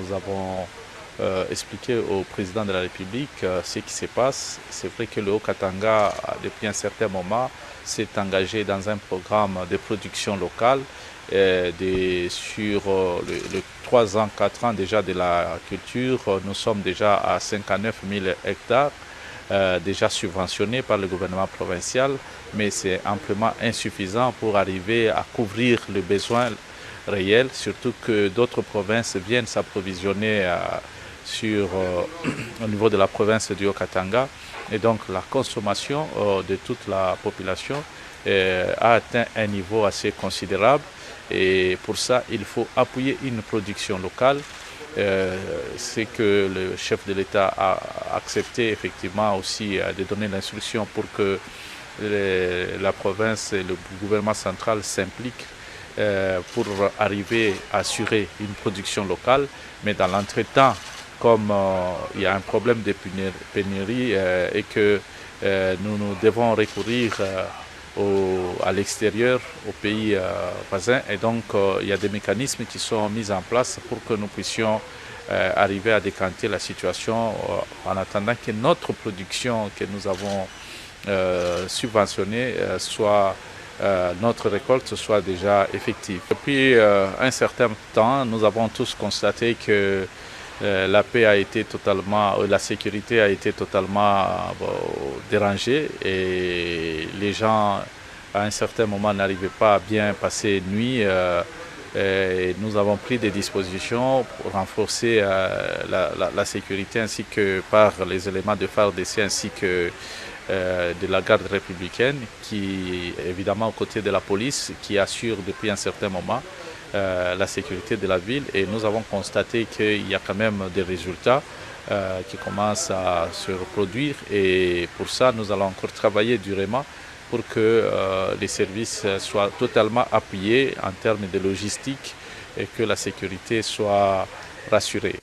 nous avons expliqué au président de la République ce qui se passe. C'est vrai que le Haut-Katanga, depuis un certain moment, s'est engagé dans un programme de production locale sur les 3 ans, 4 ans déjà de la culture. Nous sommes déjà à 59 000 hectares. Déjà subventionnés par le gouvernement provincial, mais c'est amplement insuffisant pour arriver à couvrir le besoin réel, surtout que d'autres provinces viennent s'approvisionner au niveau de la province du Haut-Katanga. Et donc la consommation de toute la population a atteint un niveau assez considérable. Et pour ça, il faut appuyer une production locale. C'est que le chef de l'État a accepté effectivement aussi de donner l'instruction pour que la province et le gouvernement central s'impliquent pour arriver à assurer une production locale. Mais dans l'entretemps, comme il y a un problème de pénurie et que nous devons recourir à l'extérieur, aux pays voisins. Et donc, il y a des mécanismes qui sont mis en place pour que nous puissions arriver à décanter la situation en attendant que notre production que nous avons subventionnée notre récolte soit déjà effective. Depuis un certain temps, nous avons tous constaté que la paix a été la sécurité a été totalement dérangée et les gens à un certain moment n'arrivaient pas à bien passer nuit. Et nous avons pris des dispositions pour renforcer la sécurité ainsi que par les éléments de FARDC ainsi que de la garde républicaine qui évidemment aux côtés de la police qui assure depuis un certain moment la sécurité de la ville et nous avons constaté qu'il y a quand même des résultats qui commencent à se reproduire et pour ça nous allons encore travailler durement pour que les services soient totalement appuyés en termes de logistique et que la sécurité soit rassurée.